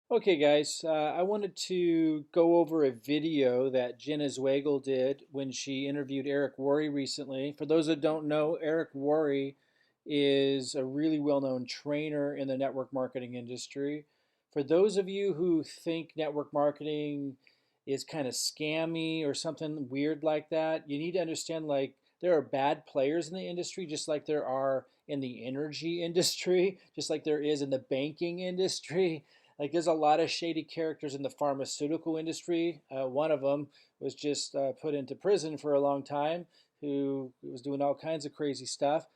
Okay, guys, I wanted to go over a video that Jenna Zwagil did when she interviewed Eric Worre recently. For those that don't know, Eric Worre is a really well-known trainer in the network marketing industry. For those of you who think network marketing is kind of scammy or something weird like that, you need to understand like there are bad players in the industry, just like there are in the energy industry, just like there is in the banking industry. Like there's a lot of shady characters in the pharmaceutical industry. One of them was just put into prison for a long time, who was doing all kinds of crazy stuff.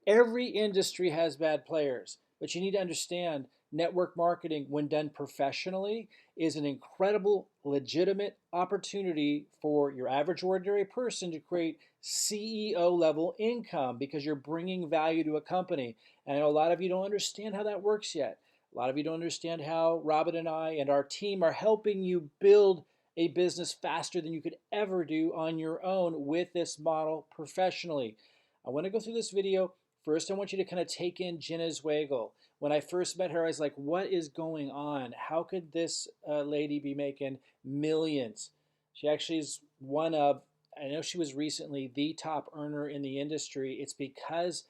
Every industry has bad players, but you need to understand network marketing, when done professionally, is an incredible, legitimate opportunity for your average ordinary person to create CEO level income because you're bringing value to a company. And I know a lot of you don't understand how that works yet. A lot of you don't understand how Robin and I and our team are helping you build a business faster than you could ever do on your own with this model professionally. I want to go through this video. First, I want you to kind of take in Jenna Zwagil. When I first met her, I was like, what is going on? How could this lady be making millions? She actually is one of, I know she was recently the top earner in the industry. It's because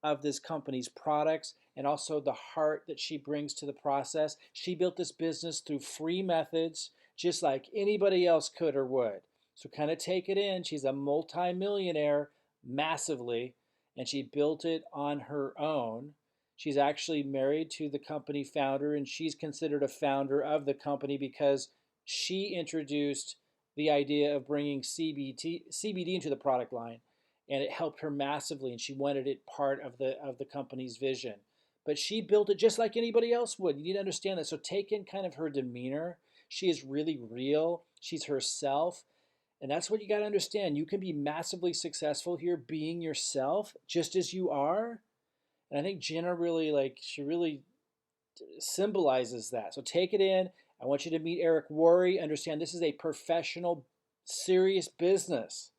of this company's products and also the heart that she brings to the process. She built this business through free methods, just like anybody else could or would. So kind of take it in. She's a multi-millionaire massively, and she built it on her own. She's actually married to the company founder, and she's considered a founder of the company because she introduced the idea of bringing CBD into the product line, and it helped her massively, and she wanted it part of the company's vision. But she built it just like anybody else would. You need to understand that. So take in kind of her demeanor. She is really real. She's herself. And that's what you got to understand. You can be massively successful here being yourself just as you are. And I think Jenna really she really symbolizes that. So take it in. I want you to meet Eric Worre. Understand this is a professional, serious business.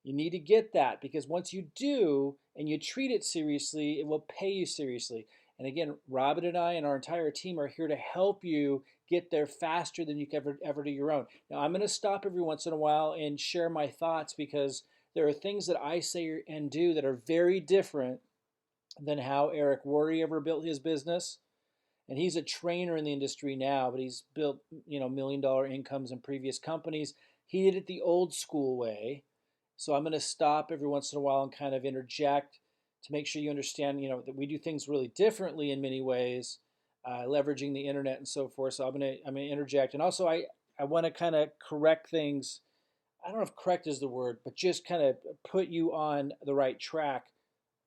You need to get that because once you do and you treat it seriously, it will pay you seriously. And again, Robin and I and our entire team are here to help you get there faster than you can ever do your own. Now, I'm going to stop every once in a while and share my thoughts because there are things that I say and do that are very different than how Eric Worre ever built his business. And he's a trainer in the industry now, but he's built, $1 million incomes in previous companies. He did it the old school way. So I'm going to stop every once in a while and kind of interject to make sure you understand, that we do things really differently in many ways, leveraging the internet and so forth. So I'm going to interject, and also I want to kind of correct things. I don't know if correct is the word, but just kind of put you on the right track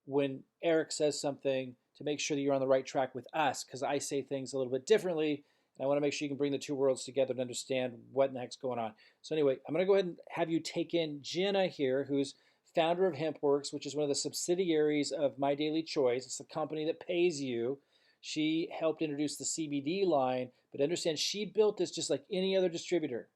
when Eric says something to make sure that you're on the right track with us because I say things a little bit differently. And I want to make sure you can bring the two worlds together to understand what in the heck's going on. So anyway, I'm going to go ahead and have you take in Jenna here, who's founder of HempWorks, which is one of the subsidiaries of My Daily Choice. It's the company that pays you. She helped introduce the CBD line, but understand she built this just like any other distributor,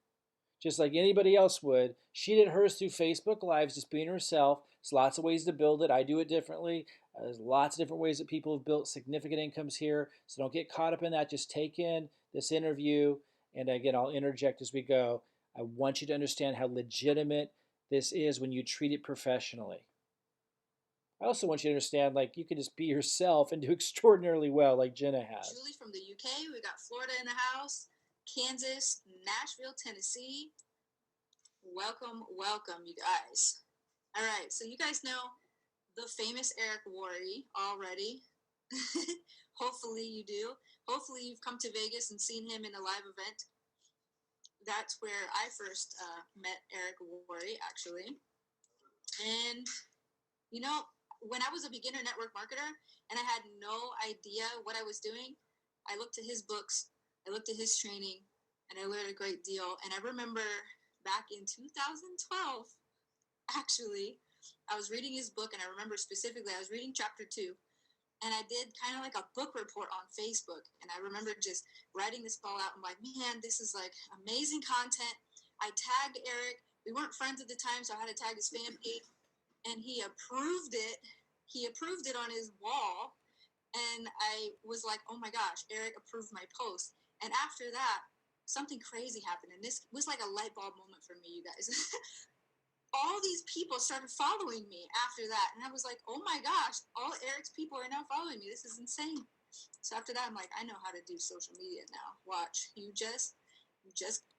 just like anybody else would. She did hers through Facebook Lives, just being herself. There's lots of ways to build it. I do it differently. There's lots of different ways that people have built significant incomes here. So don't get caught up in that. Just take in this interview. And again, I'll interject as we go. I want you to understand how legitimate this is when you treat it professionally. I also want you to understand, like, you can just be yourself and do extraordinarily well, like Jenna has. Julie from the UK. We got Florida in the house, Kansas, Nashville, Tennessee. Welcome, welcome, you guys. All right, so you guys know the famous Eric Worre already. Hopefully you do. Hopefully you've come to Vegas and seen him in a live event. That's where I first met Eric Worre, actually. And, you know, when I was a beginner network marketer and I had no idea what I was doing, I looked at his books, I looked at his training, and I learned a great deal. And I remember back in 2012, actually, I was reading his book, and I remember specifically I was reading chapter 2, and I did kind of like a book report on Facebook. And I remember just writing this all out. I'm like, man, this is like amazing content. I tagged Eric. We weren't friends at the time, so I had to tag his fan page, and he approved it. He approved it on his wall, and I was like, oh my gosh, Eric approved my post. And after that, something crazy happened. And this was like a light bulb moment for me, you guys. All these people started following me after that. And I was like, oh my gosh, all Eric's people are now following me. This is insane. So after that, I'm like, I know how to do social media now. Watch. You just.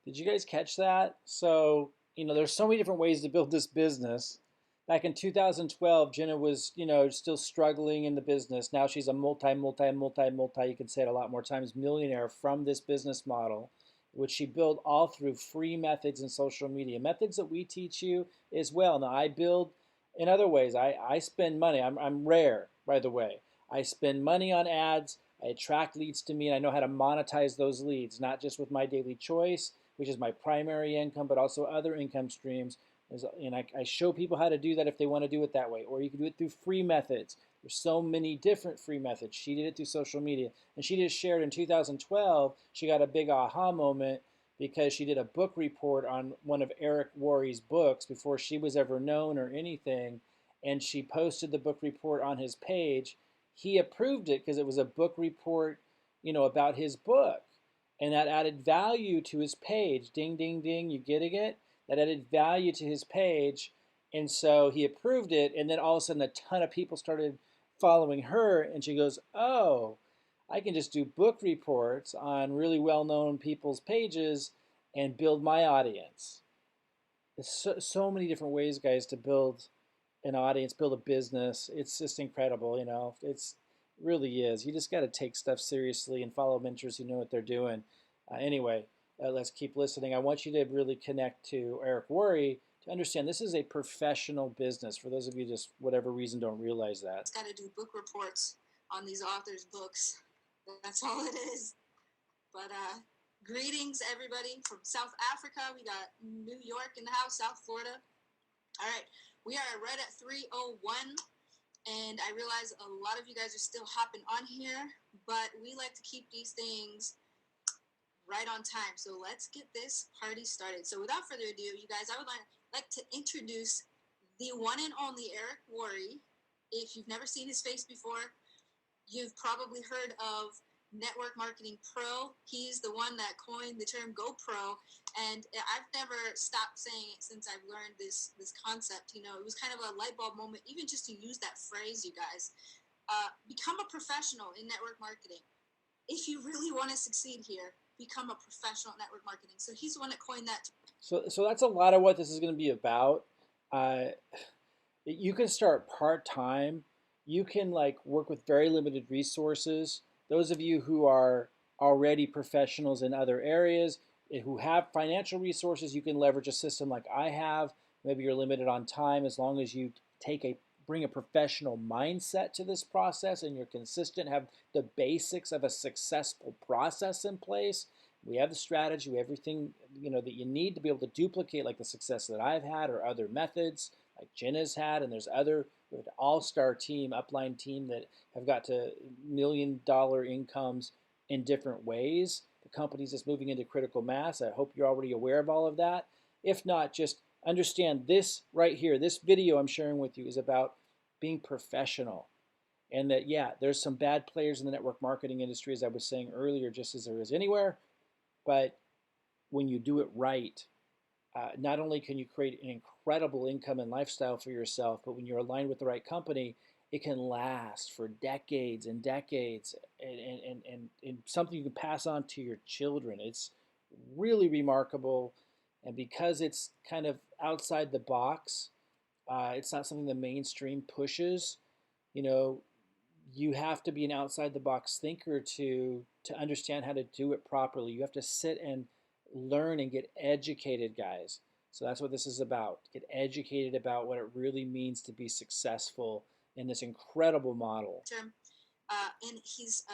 Did you guys catch that? So, there's so many different ways to build this business. Back in 2012, Jenna was, still struggling in the business. Now she's a multi, you can say it a lot more times, millionaire from this business model, which she built all through free methods and social media. Methods that we teach you as well. Now, I build in other ways. I spend money. I'm rare, by the way. I spend money on ads. I attract leads to me, and I know how to monetize those leads, not just with my daily choice, which is my primary income, but also other income streams. And I show people how to do that if they want to do it that way. Or you can do it through free methods. There's so many different free methods. She did it through social media. And she just shared in 2012, she got a big aha moment because she did a book report on one of Eric Worre's books before she was ever known or anything. And she posted the book report on his page. He approved it because it was a book report, about his book. And that added value to his page. Ding, ding, ding. You getting it? That added value to his page. And so he approved it. And then all of a sudden, a ton of people started following her. And she goes, oh, I can just do book reports on really well known people's pages and build my audience. There's so many different ways, guys, to build an audience, build a business. It's just incredible. It's really is. You just got to take stuff seriously and follow mentors who know what they're doing. Anyway, let's keep listening. I want you to really connect to Eric Worre to understand this is a professional business. For those of you just whatever reason don't realize that. It's got to do book reports on these authors' books. That's all it is. But greetings, everybody from South Africa. We got New York in the house, South Florida. All right. We are right at 3:01, and I realize a lot of you guys are still hopping on here, but we like to keep these things right on time. So let's get this party started. So without further ado, you guys, I would like to introduce the one and only Eric Worre. If you've never seen his face before, you've probably heard of Network Marketing Pro. He's the one that coined the term GoPro, and I've never stopped saying it since I've learned this concept. It was kind of a light bulb moment, even just to use that phrase, you guys. Become a professional in network marketing. If you really want to succeed here, become a professional at network marketing. So he's the one that coined that. So that's a lot of what this is going to be about. You can start part-time. You can work with very limited resources. Those of you who are already professionals in other areas, who have financial resources, you can leverage a system like I have. Maybe you're limited on time. As long as you bring a professional mindset to this process and you're consistent, have the basics of a successful process in place. We have the strategy, we have everything that you need to be able to duplicate like the success that I've had or other methods like Jenna's had, and there's other all-star team, upline team that have got to $1 million incomes in different ways. The company's just moving into critical mass. I hope you're already aware of all of that. If not, just understand this right here. This video I'm sharing with you is about being professional. And that, yeah, there's some bad players in the network marketing industry, as I was saying earlier, just as there is anywhere. But when you do it right, not only can you create an incredible income and lifestyle for yourself, but when you're aligned with the right company, it can last for decades and decades and something you can pass on to your children. It's really remarkable. And because it's kind of outside the box, it's not something the mainstream pushes. You know, you have to be an outside the box thinker to understand how to do it properly. You have to sit and learn and get educated, guys. So that's what this is about. Get educated about what it really means to be successful in this incredible model. And he's,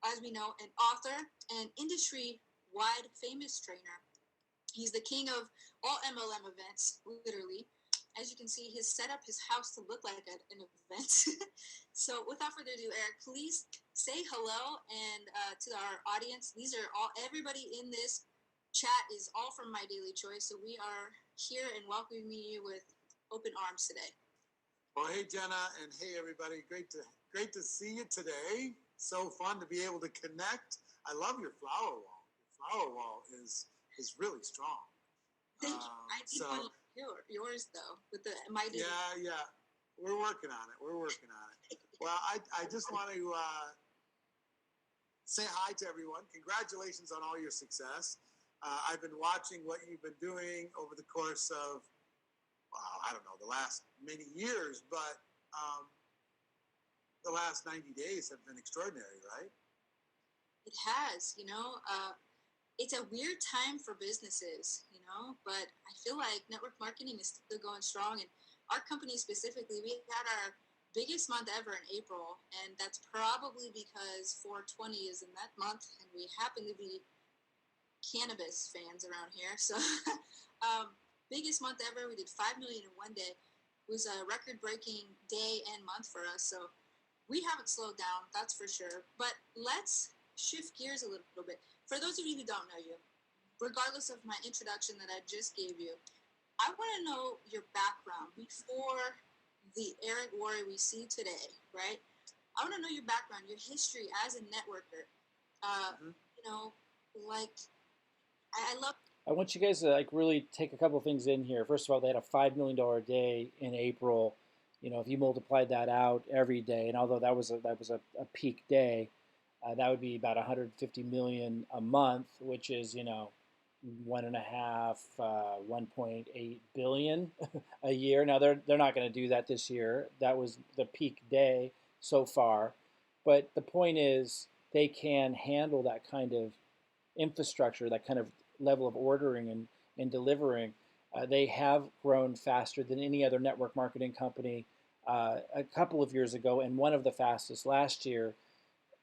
as we know, an author and industry-wide famous trainer. He's the king of all MLM events, literally. As you can see, he's set up his house to look like an event. So without further ado, Eric, please say hello and to our audience. These are everybody in this chat is all from My Daily Choice. So we are here and welcoming you with open arms today. Well, hey, Jenna, and hey, everybody. Great to see you today. So fun to be able to connect. I love your flower wall. Your flower wall is really strong. Thank you. I need one like yours though, with the mighty. Yeah. We're working on it. Well, I just want to say hi to everyone. Congratulations on all your success. I've been watching what you've been doing over the course of, I don't know, the last many years, but the last 90 days have been extraordinary, right? It has, it's a weird time for businesses, but I feel like network marketing is still going strong. And our company specifically, we had our biggest month ever in April, and that's probably because 420 is in that month, and we happen to be cannabis fans around here. So, biggest month ever. We did 5 million in one day. It was a record-breaking day and month for us. So, we haven't slowed down, that's for sure. But let's shift gears a little bit. For those of you who don't know you, regardless of my introduction that I just gave you, I want to know your background before the Eric Worre we see today, right? I want to know your background, your history as a networker. Like I love. I want you guys to like really take a couple things in here. First of all, they had a $5 million day in April. If you multiplied that out every day, and although that was a peak day, that would be about 150 million a month, which is one and a half, 1.8 billion a year. Now they're not going to do that this year. That was the peak day so far, but the point is they can handle that kind of infrastructure, that kind of level of ordering and delivering. They have grown faster than any other network marketing company a couple of years ago, and one of the fastest last year.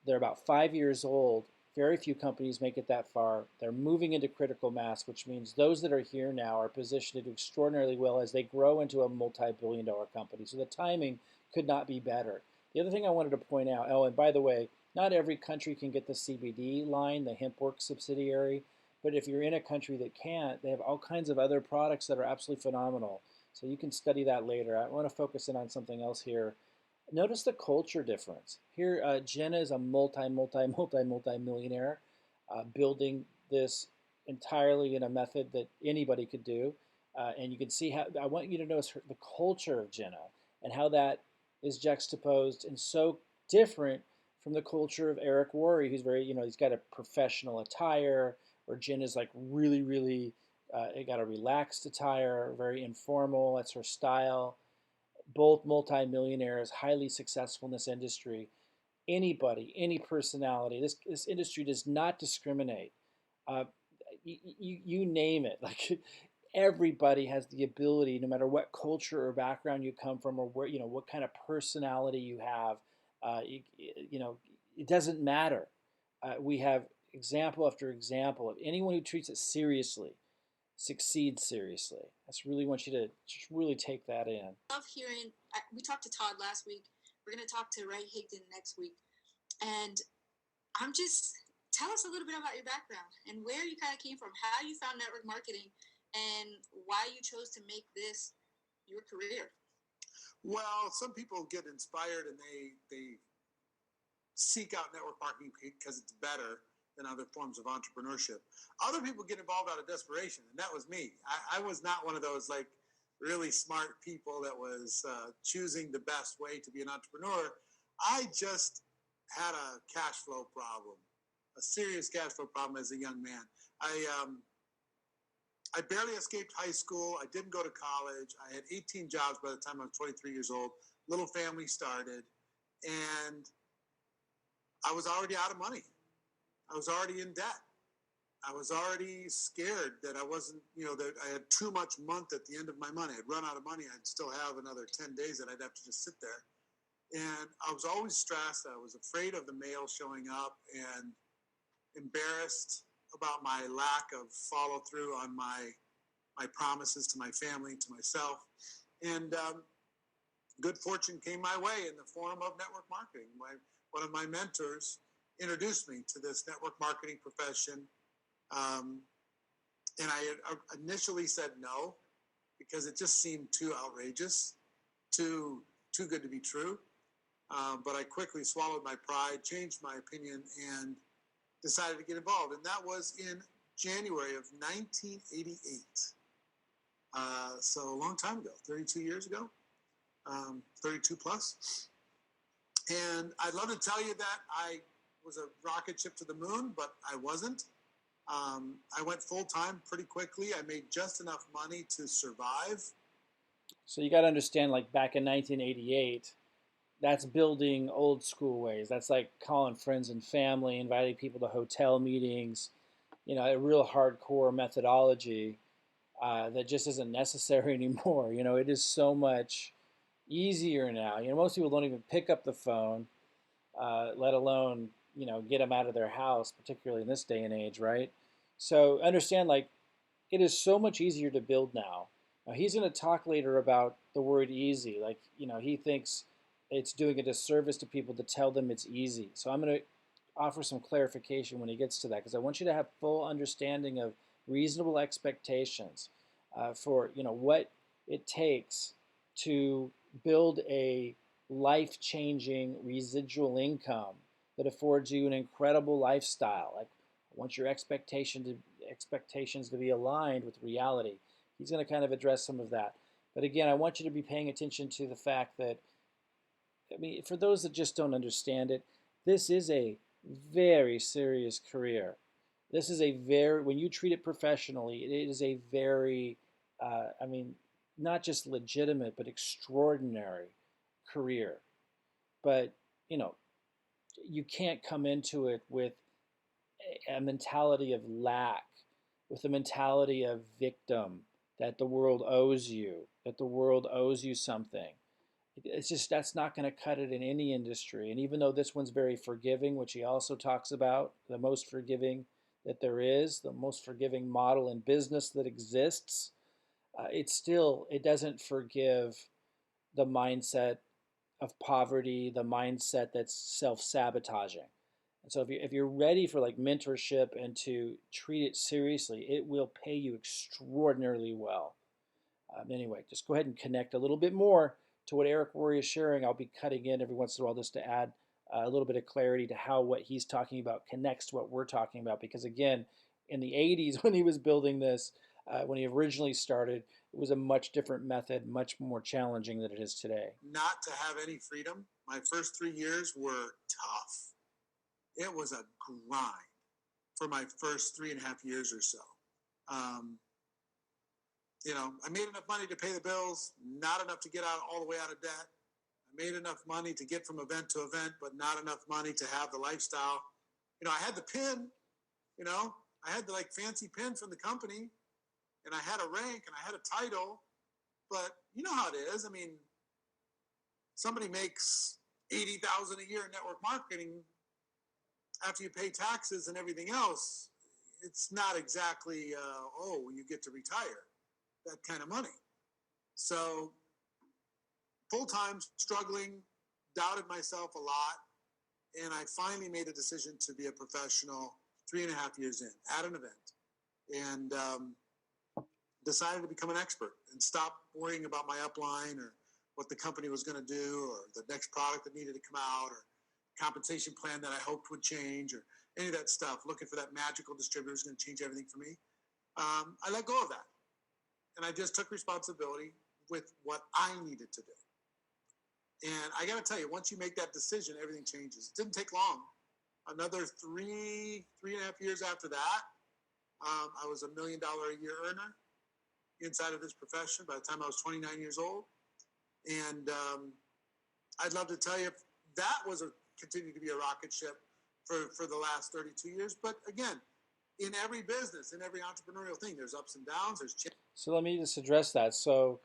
They're about 5 years old. Very few companies make it that far. They're moving into critical mass, which means those that are here now are positioned to do extraordinarily well as they grow into a multi-billion-dollar company. So the timing could not be better. The other thing I wanted to point out, oh, and by the way, not every country can get the CBD line, the HempWorks subsidiary, but if you're in a country that can't, they have all kinds of other products that are absolutely phenomenal. So you can study that later. I want to focus in on something else here. Notice the culture difference. Here, Jenna is a multi millionaire, building this entirely in a method that anybody could do. And you can see how, I want you to notice the culture of Jenna and how that is juxtaposed and so different from the culture of Eric Worre, who's very, he's got a professional attire, where Jenna's like really, got a relaxed attire, very informal. That's her style. Both multimillionaires, highly successful in this industry. Anybody, any personality. This industry does not discriminate. Uh, you name it. Like everybody has the ability, no matter what culture or background you come from, or where what kind of personality you have. It doesn't matter. We have example after example of anyone who treats it seriously succeeds seriously. That's really want you to just really take that in. I love hearing. We talked to Todd last week. We're going to talk to Ray Higdon next week, and tell us a little bit about your background and where you kind of came from, how you found network marketing, and why you chose to make this your career. Well, some people get inspired and they seek out network marketing because it's better than other forms of entrepreneurship. Other people get involved out of desperation, and that was me. I was not one of those like really smart people that was choosing the best way to be an entrepreneur. I just had a cash flow problem, a serious cash flow problem as a young man. I barely escaped high school. I didn't go to college. I had 18 jobs by the time I was 23 years old. Little family started, and I was already out of money. I was already in debt. I was already scared that I wasn't, that I had too much month at the end of my money. I'd run out of money. I'd still have another 10 days that I'd have to just sit there. And I was always stressed. I was afraid of the mail showing up and embarrassed about my lack of follow through on my promises to my family, to myself. And good fortune came my way in the form of network marketing. One of my mentors introduced me to this network marketing profession. And I initially said no, because it just seemed too outrageous, too good to be true. But I quickly swallowed my pride, changed my opinion, and decided to get involved. And that was in January of 1988. So a long time ago, 32 years ago, 32 plus. And I'd love to tell you that I was a rocket ship to the moon, but I wasn't. I went full time pretty quickly. I made just enough money to survive. So you got to understand, like back in 1988, that's building old school ways. That's like calling friends and family, inviting people to hotel meetings, a real hardcore methodology that just isn't necessary anymore. It is so much easier now. Most people don't even pick up the phone, let alone, get them out of their house, particularly in this day and age, right? So understand, like, it is so much easier to build now. Now he's going to talk later about the word easy. Like, he thinks it's doing a disservice to people to tell them it's easy. So I'm going to offer some clarification when he gets to that, because I want you to have full understanding of reasonable expectations for what it takes to build a life-changing residual income that affords you an incredible lifestyle. Like, I want your expectations to be aligned with reality. He's going to kind of address some of that. But again, I want you to be paying attention to the fact that, for those that just don't understand it, this is a very serious career. This is when you treat it professionally, it is a very, not just legitimate, but extraordinary career. But, you can't come into it with a mentality of lack, with a mentality of victim, that the world owes you, something. It's just, that's not going to cut it in any industry. And even though this one's very forgiving, which he also talks about, the most forgiving that there is, the most forgiving model in business that exists, it doesn't forgive the mindset of poverty, the mindset that's self-sabotaging. And so if you're ready for like mentorship and to treat it seriously, it will pay you extraordinarily well. Anyway, just go ahead and connect a little bit more to what Eric Worre is sharing. I'll be cutting in every once in a while just to add a little bit of clarity to how what he's talking about connects to what we're talking about. Because again, in the 80s when he was building this, when he originally started, it was a much different method, much more challenging than it is today. Not to have any freedom. My first 3 years were tough. It was a grind for my first 3.5 years or so. I made enough money to pay the bills, not enough to get out all the way out of debt. I made enough money to get from event to event, but not enough money to have the lifestyle. I had the pin, I had the like fancy pin from the company, and I had a rank and I had a title, but you know how it is. Somebody makes $80,000 a year in network marketing. After you pay taxes and everything else, it's not exactly, you get to retire, that kind of money. So full-time, struggling, doubted myself a lot, and I finally made a decision to be a professional 3.5 years in at an event, and decided to become an expert and stop worrying about my upline or what the company was going to do or the next product that needed to come out or compensation plan that I hoped would change or any of that stuff, looking for that magical distributor who's going to change everything for me. I let go of that. And I just took responsibility with what I needed to do. And I got to tell you, once you make that decision, everything changes. It didn't take long. Another 3.5 years after that, I was $1 million a year earner inside of this profession by the time I was 29 years old. And I'd love to tell you if that was continued to be a rocket ship for the last 32 years. But again, in every business, in every entrepreneurial thing, there's ups and downs, there's changes. So let me just address that. So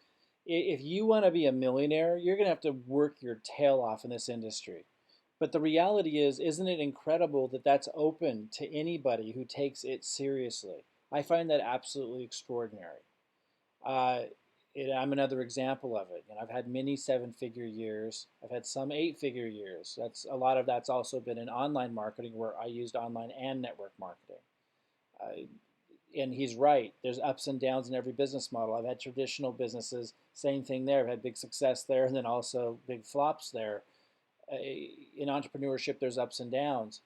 if you want to be a millionaire, you're going to have to work your tail off in this industry. But the reality is, isn't it incredible that that's open to anybody who takes it seriously? I find that absolutely extraordinary. I'm another example of it. I've had many 7-figure years. I've had some 8-figure years. A lot of that's also been in online marketing, where I used online and network marketing. And he's right. There's ups and downs in every business model. I've had traditional businesses, same thing there. I've had big success there, and then also big flops there. In entrepreneurship, there's ups and downs.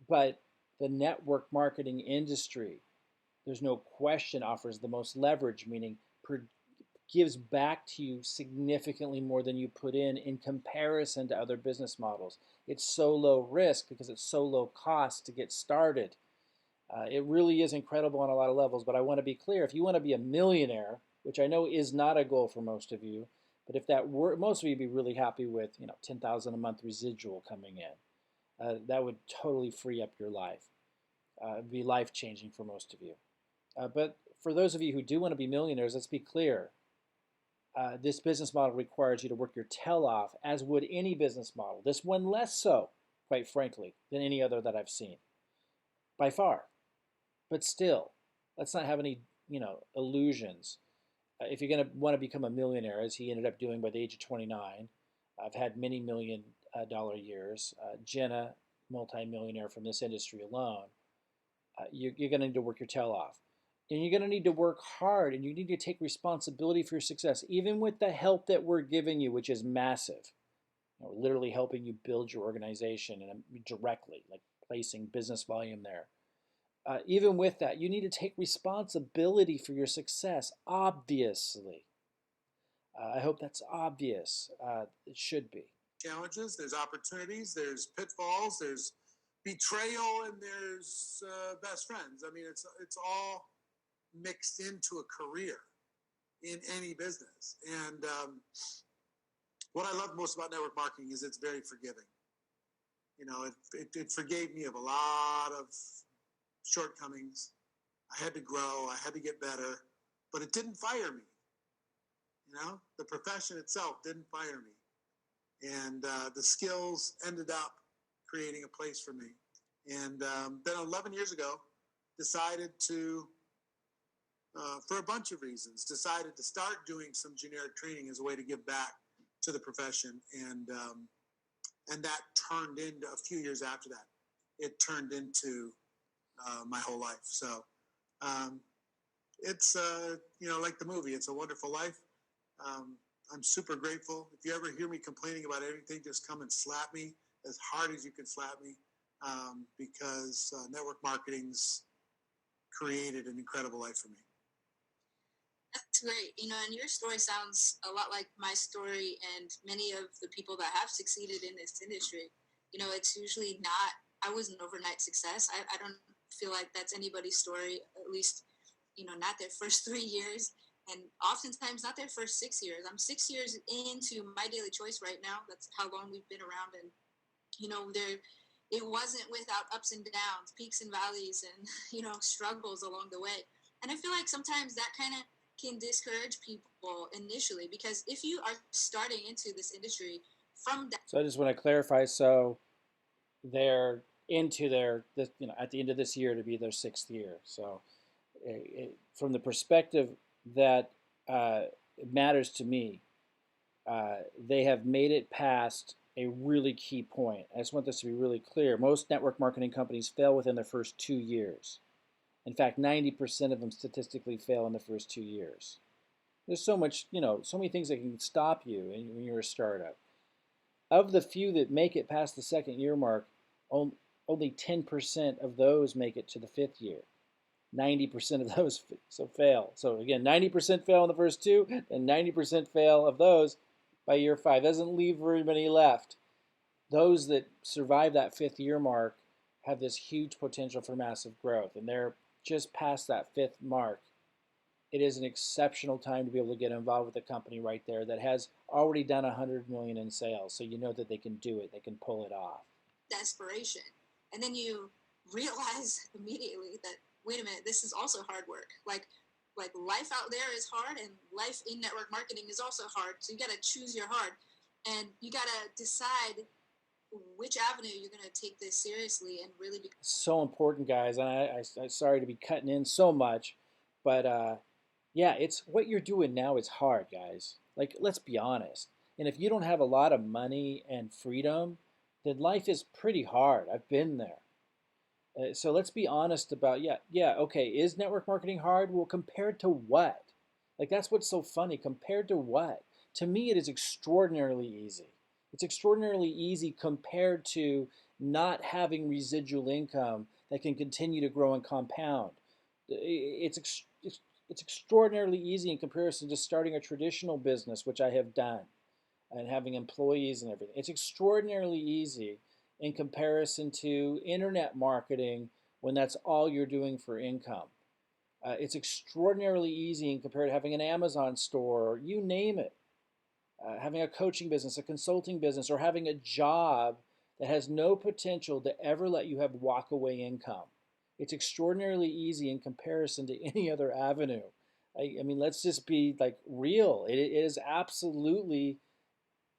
But The network marketing industry, there's no question, offers the most leverage, meaning gives back to you significantly more than you put in comparison to other business models. It's so low risk because it's so low cost to get started. It really is incredible on a lot of levels, but I want to be clear. If you want to be a millionaire, which I know is not a goal for most of you, but if that were, most of you would be really happy with, 10,000 a month residual coming in. That would totally free up your life. It'd be life changing for most of you. But for those of you who do want to be millionaires, let's be clear. This business model requires you to work your tail off, as would any business model. This one less so, quite frankly, than any other that I've seen, by far. But still, let's not have any, illusions. If you're going to want to become a millionaire, as he ended up doing by the age of 29, I've had many $1 million years. Jenna, multi-millionaire from this industry alone. You're going to need to work your tail off. And you're going to need to work hard, and you need to take responsibility for your success, even with the help that we're giving you, which is massive. We're literally helping you build your organization and directly, like placing business volume there. Even with that, you need to take responsibility for your success, obviously. I hope that's obvious. It should be. Challenges, there's opportunities, there's pitfalls, there's betrayal, and there's best friends. I mean, it's all mixed into a career in any business. And what I love most about network marketing is it's very forgiving. It forgave me of a lot of shortcomings. I had to grow, I had to get better, but it didn't fire me. The profession itself didn't fire me. And the skills ended up creating a place for me. And then 11 years ago, decided to, for a bunch of reasons, decided to start doing some generic training as a way to give back to the profession. And that turned into, a few years after that, it turned into my whole life. So it's, like the movie, It's a Wonderful Life. I'm super grateful. If you ever hear me complaining about anything, just come and slap me as hard as you can slap me, because network marketing's created an incredible life for me. That's great. And your story sounds a lot like my story and many of the people that have succeeded in this industry. It's usually not, I was an overnight success. I don't feel like that's anybody's story, at least, not their first 3 years. And oftentimes not their first 6 years. I'm 6 years into My Daily Choice right now. That's how long we've been around. And, it wasn't without ups and downs, peaks and valleys, and, struggles along the way. And I feel like sometimes that kind of can discourage people initially, because if you are starting into this industry from that. So I just want to clarify. So they're into at the end of this year to be their 6th year. So from the perspective that it matters to me, they have made it past a really key point. I just want this to be really clear. Most network marketing companies fail within their first 2 years. In fact, 90% of them statistically fail in the first 2 years. There's so much, so many things that can stop you when you're a startup. Of the few that make it past the 2nd year mark, only 10% of those make it to the 5th year. 90% of those fail. So again, 90% fail in the first 2, and 90% fail of those by year 5. Doesn't leave very many left. Those that survive that 5th year mark have this huge potential for massive growth, and they're just past that 5th mark. It is an exceptional time to be able to get involved with a company right there that has already done 100 million in sales. So you know that they can do it, they can pull it off. Desperation. And then you realize immediately that, wait a minute, this is also hard work. Like life out there is hard, and life in network marketing is also hard. So you got to choose your hard, and you got to decide which avenue you're going to take this seriously and really be. So important, guys. And I'm sorry to be cutting in so much, but yeah, it's what you're doing now is hard, guys. Like, let's be honest. And if you don't have a lot of money and freedom, then life is pretty hard. I've been there. So let's be honest about, okay, is network marketing hard? Well, compared to what? Like, that's what's so funny. Compared to what? To me, it is extraordinarily easy. It's extraordinarily easy compared to not having residual income that can continue to grow and compound. It's extraordinarily easy in comparison to starting a traditional business, which I have done, and having employees and everything. It's extraordinarily easy in comparison to internet marketing when that's all you're doing for income. It's extraordinarily easy in compared to having an Amazon store, or you name it, having a coaching business, a consulting business, or having a job that has no potential to ever let you have walkaway income. It's extraordinarily easy in comparison to any other avenue. I mean, let's just be like real. It is absolutely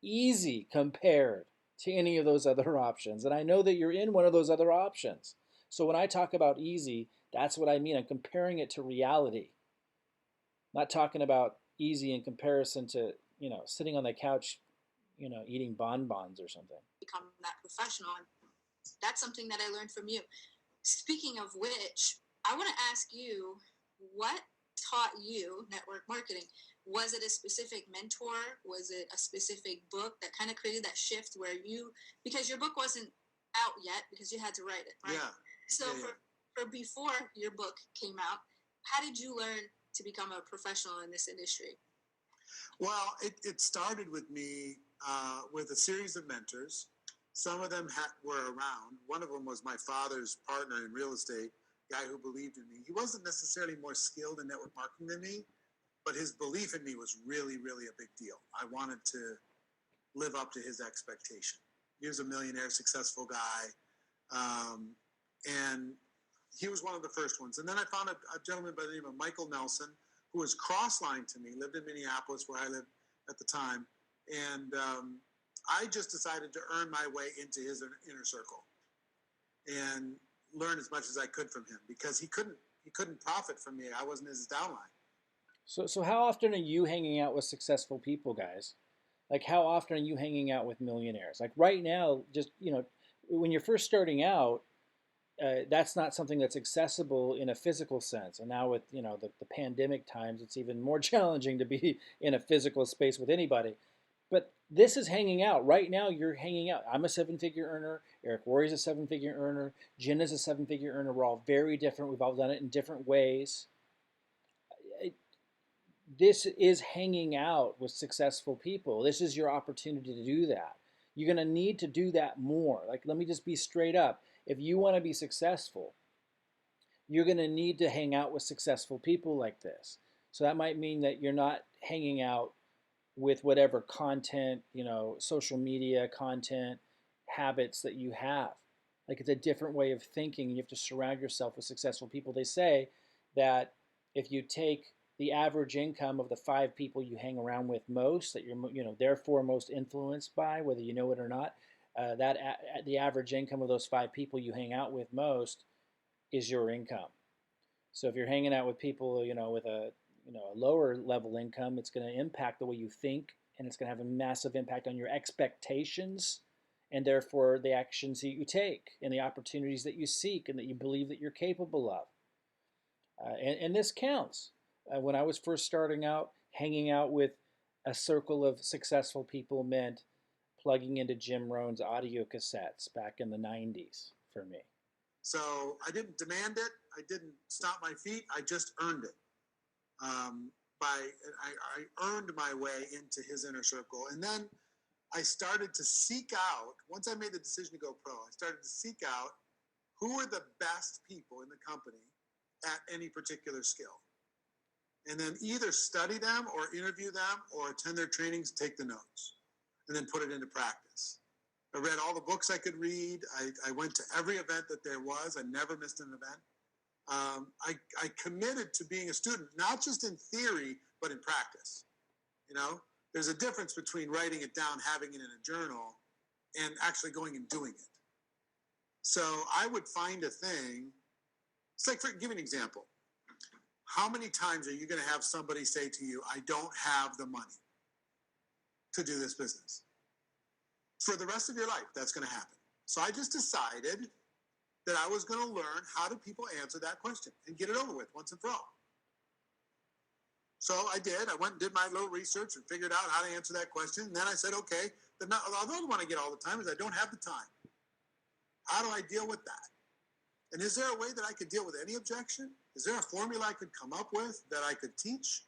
easy compared to any of those other options. And I know that you're in one of those other options. So when I talk about easy, that's what I mean. I'm comparing it to reality. I'm not talking about easy in comparison to, sitting on the couch, eating bonbons or something. Become that professional. And that's something that I learned from you. Speaking of which, I want to ask you, what taught you network marketing? Was it a specific mentor? Was it a specific book that kind of created that shift where because your book wasn't out yet because you had to write it, right? Yeah. So for before your book came out, how did you learn to become a professional in this industry? Well, it started with me with a series of mentors. Some of them were around. One of them was my father's partner in real estate, guy who believed in me. He wasn't necessarily more skilled in network marketing than me, but his belief in me was really, really a big deal. I wanted to live up to his expectation. He was a millionaire, successful guy, and he was one of the first ones. And then I found a gentleman by the name of Michael Nelson, who was cross-lined to me, lived in Minneapolis where I lived at the time, and I just decided to earn my way into his inner circle and learn as much as I could from him because he couldn't profit from me. I wasn't his downline. So how often are you hanging out with successful people, guys? Like, how often are you hanging out with millionaires? Like right now, just, when you're first starting out, that's not something that's accessible in a physical sense. And now with, the pandemic times, it's even more challenging to be in a physical space with anybody. But this is hanging out. Right now, you're hanging out. I'm a seven-figure earner. Eric Worre's a seven-figure earner. Jenna's a seven-figure earner. We're all very different. We've all done it in different ways. This is hanging out with successful people. This is your opportunity to do that. You're going to need to do that more. Like, let me just be straight up. If you want to be successful, you're going to need to hang out with successful people like this. So that might mean that you're not hanging out with whatever content, social media content habits that you have. Like, it's a different way of thinking. You have to surround yourself with successful people. They say that if you take the average income of the 5 people you hang around with most, that you're therefore most influenced by, whether you know it or not, the average income of those 5 people you hang out with most is your income. So if you're hanging out with people, with a lower level income, it's going to impact the way you think, and it's going to have a massive impact on your expectations, and therefore the actions that you take and the opportunities that you seek and that you believe that you're capable of. And this counts. When I was first starting out, hanging out with a circle of successful people meant plugging into Jim Rohn's audio cassettes back in the 90s for me. So I didn't demand it. I didn't stomp my feet. I just earned it. I earned my way into his inner circle. And then I started to seek out, once I made the decision to go pro, I started to seek out who are the best people in the company at any particular skill. And then either study them or interview them or attend their trainings, take the notes, and then put it into practice. I read all the books I could read. I went to every event that there was. I never missed an event. I committed to being a student, not just in theory, but in practice. There's a difference between writing it down, having it in a journal, and actually going and doing it. So I would find a thing. It's like, give an example. How many times are you going to have somebody say to you, I don't have the money to do this business? For the rest of your life, that's going to happen. So I just decided that I was going to learn how do people answer that question and get it over with once and for all. So I did. I went and did my little research and figured out how to answer that question. And then I said, okay, the other one I get all the time is I don't have the time. How do I deal with that? And is there a way that I could deal with any objection? Is there a formula I could come up with that I could teach?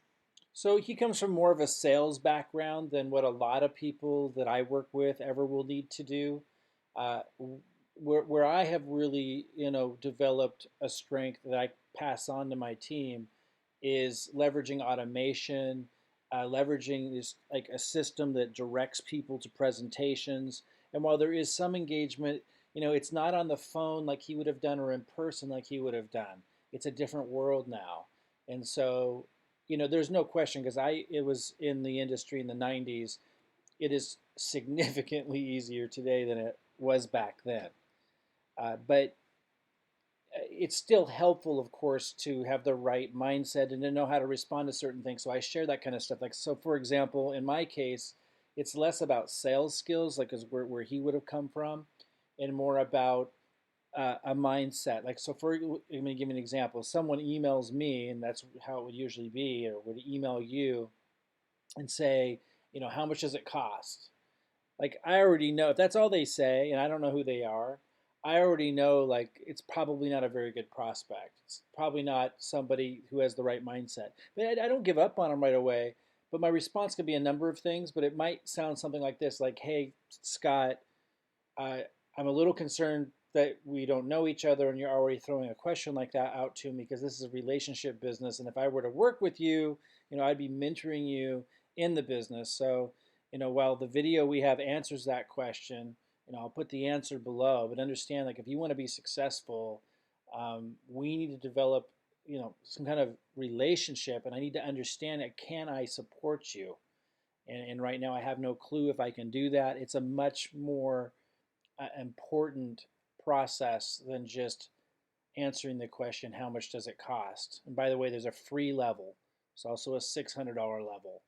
So he comes from more of a sales background than what a lot of people that I work with ever will need to do. Uh, where I have really, developed a strength that I pass on to my team is leveraging automation, leveraging this like a system that directs people to presentations. And while there is some engagement, it's not on the phone like he would have done or in person like he would have done. It's a different world now. And so, there's no question because it was in the industry in the 90s. It is significantly easier today than it was back then. But it's still helpful, of course, to have the right mindset and to know how to respond to certain things. So I share that kind of stuff. Like, so for example, in my case, it's less about sales skills, like where he would have come from, and more about a mindset. Like, so I'm going to give you an example. Someone emails me, and that's how it would usually be, or would email you and say, how much does it cost? Like I already know if that's all they say, and I don't know who they are. I already know like it's probably not a very good prospect. It's probably not somebody who has the right mindset. But I don't give up on them right away. But my response could be a number of things. But it might sound something like this: like, "Hey, Scott, I, I'm a little concerned that we don't know each other, and you're already throwing a question like that out to me because this is a relationship business. And if I were to work with you, I'd be mentoring you in the business. So, while the video we have answers that question, I'll put the answer below. But understand, like, if you want to be successful, we need to develop, some kind of relationship, and I need to understand it. Can I support you? And right now, I have no clue if I can do that. It's a much more important process than just answering the question, how much does it cost? And by the way, there's a free level. There's also a $600 level.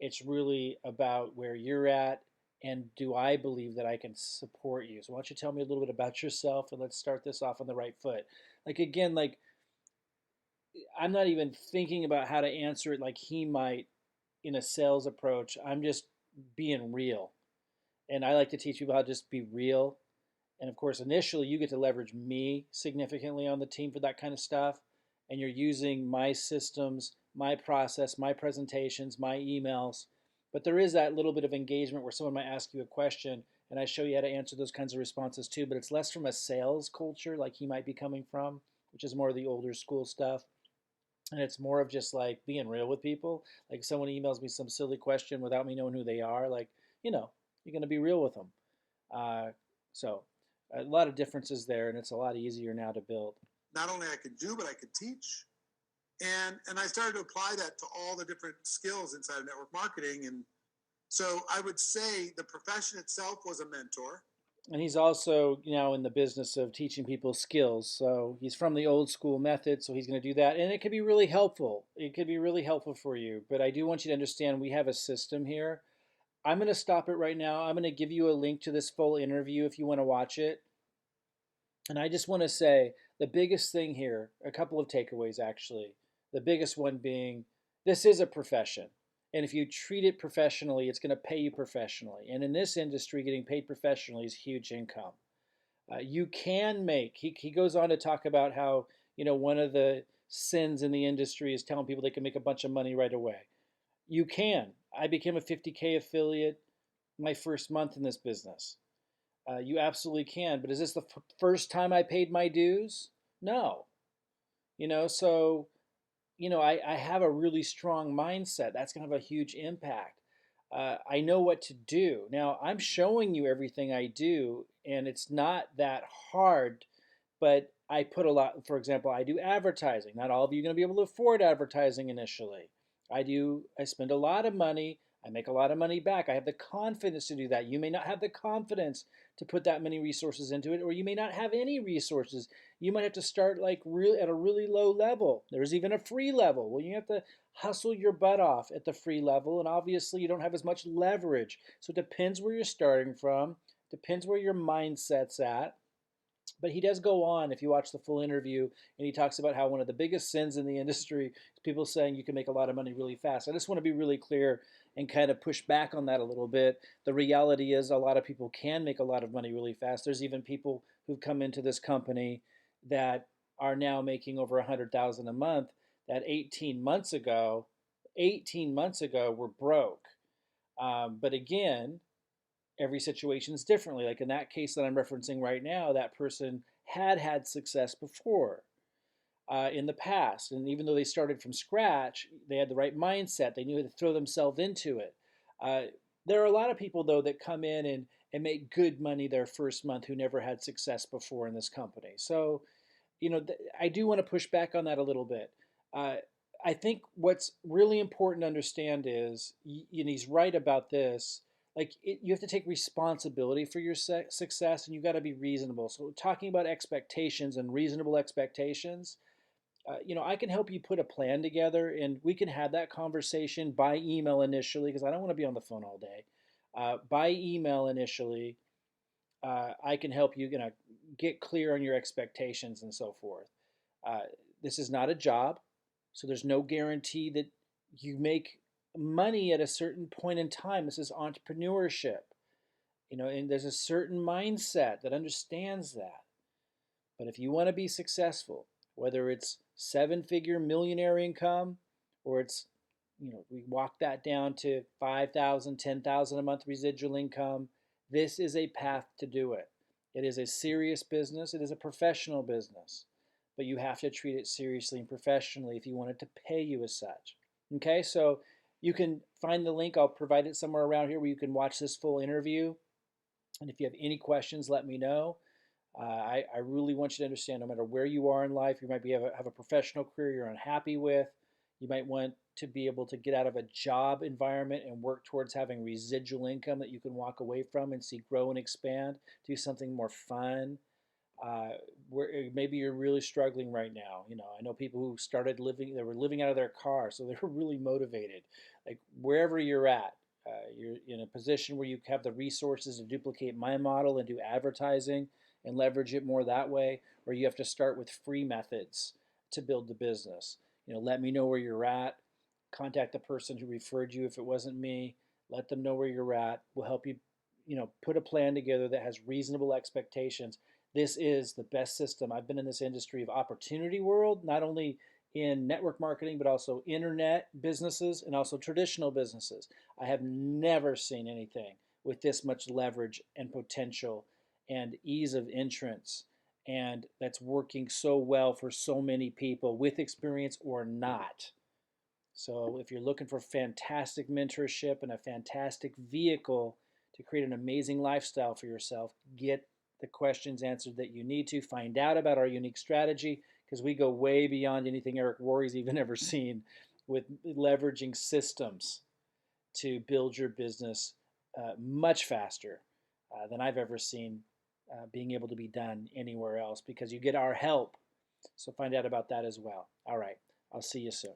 It's really about where you're at and do I believe that I can support you? So why don't you tell me a little bit about yourself and let's start this off on the right foot. Like again, like I'm not even thinking about how to answer it like he might in a sales approach. I'm just being real. And I like to teach people how to just be real. And of course, initially, you get to leverage me significantly on the team for that kind of stuff. And you're using my systems, my process, my presentations, my emails. But there is that little bit of engagement where someone might ask you a question and I show you how to answer those kinds of responses too. But it's less from a sales culture like he might be coming from, which is more of the older school stuff. And it's more of just like being real with people. Like someone emails me some silly question without me knowing who they are, like, you're going to be real with them. Uh, so a lot of differences there, and it's a lot easier now to build. Not only I could do, but I could teach. And I started to apply that to all the different skills inside of network marketing. And so I would say the profession itself was a mentor. And he's also now in the business of teaching people skills. So he's from the old school method, so he's going to do that. And it could be really helpful. It could be really helpful for you. But I do want you to understand we have a system here. I'm going to stop it right now. I'm going to give you a link to this full interview if you want to watch it. And I just want to say the biggest thing here, a couple of takeaways actually. The biggest one being this is a profession. And if you treat it professionally, it's going to pay you professionally. And in this industry, getting paid professionally is huge income. You can make, he goes on to talk about how, one of the sins in the industry is telling people they can make a bunch of money right away. You can. I became a 50K affiliate my first month in this business. You absolutely can. But is this the first time I paid my dues? No. So, I have a really strong mindset. That's going to have a huge impact. I know what to do. Now, I'm showing you everything I do, and it's not that hard, but I put a lot, for example, I do advertising. Not all of you are going to be able to afford advertising initially. I spend a lot of money. I make a lot of money back. I have the confidence to do that. You may not have the confidence to put that many resources into it, or you may not have any resources. You might have to start like really at a really low level. There's even a free level. Well, you have to hustle your butt off at the free level, and obviously you don't have as much leverage. So it depends where you're starting from, depends where your mindset's at. But he does go on, if you watch the full interview, and he talks about how one of the biggest sins in the industry is people saying you can make a lot of money really fast. I just want to be really clear and kind of push back on that a little bit. The reality is a lot of people can make a lot of money really fast. There's even people who've come into this company that are now making over 100,000 a month that 18 months ago were broke. But again, every situation is differently. Like in that case that I'm referencing right now, that person had success before, in the past. And even though they started from scratch, they had the right mindset. They knew how to throw themselves into it. Uh, there are a lot of people, though, that come in and make good money their first month who never had success before in this company. So, I do want to push back on that a little bit. Uh, I think what's really important to understand is, and he's right about this, like you have to take responsibility for your success, and you got to be reasonable. So, talking about expectations and reasonable expectations, I can help you put a plan together, and we can have that conversation by email initially because I don't want to be on the phone all day. By email initially, I can help you, get clear on your expectations and so forth. Uh, this is not a job, so there's no guarantee that you make money at a certain point in time. This is entrepreneurship, and there's a certain mindset that understands that. But if you want to be successful, whether it's seven-figure millionaire income or it's, we walk that down to 5,000, 10,000 a month residual income, this is a path to do it. It is a serious business. It is a professional business, but you have to treat it seriously and professionally if you want it to pay you as such. Okay, so you can find the link. I'll provide it somewhere around here where you can watch this full interview. And if you have any questions, let me know. I really want you to understand no matter where you are in life, you might have a professional career you're unhappy with. You might want to be able to get out of a job environment and work towards having residual income that you can walk away from and see grow and expand, do something more fun. Where maybe you're really struggling right now. I know people who started living, they were living out of their car, so they were really motivated. Like wherever you're at, you're in a position where you have the resources to duplicate my model and do advertising and leverage it more that way, or you have to start with free methods to build the business. Let me know where you're at. Contact the person who referred you if it wasn't me. Let them know where you're at. We'll help you, put a plan together that has reasonable expectations. This is the best system. I've been in this industry of opportunity world, not only in network marketing, but also internet businesses and also traditional businesses. I have never seen anything with this much leverage and potential and ease of entrance. And that's working so well for so many people with experience or not. So if you're looking for fantastic mentorship and a fantastic vehicle to create an amazing lifestyle for yourself, get the questions answered that you need to. Find out about our unique strategy because we go way beyond anything Eric Worre's even ever seen with leveraging systems to build your business much faster than I've ever seen being able to be done anywhere else because you get our help. So find out about that as well. All right. I'll see you soon.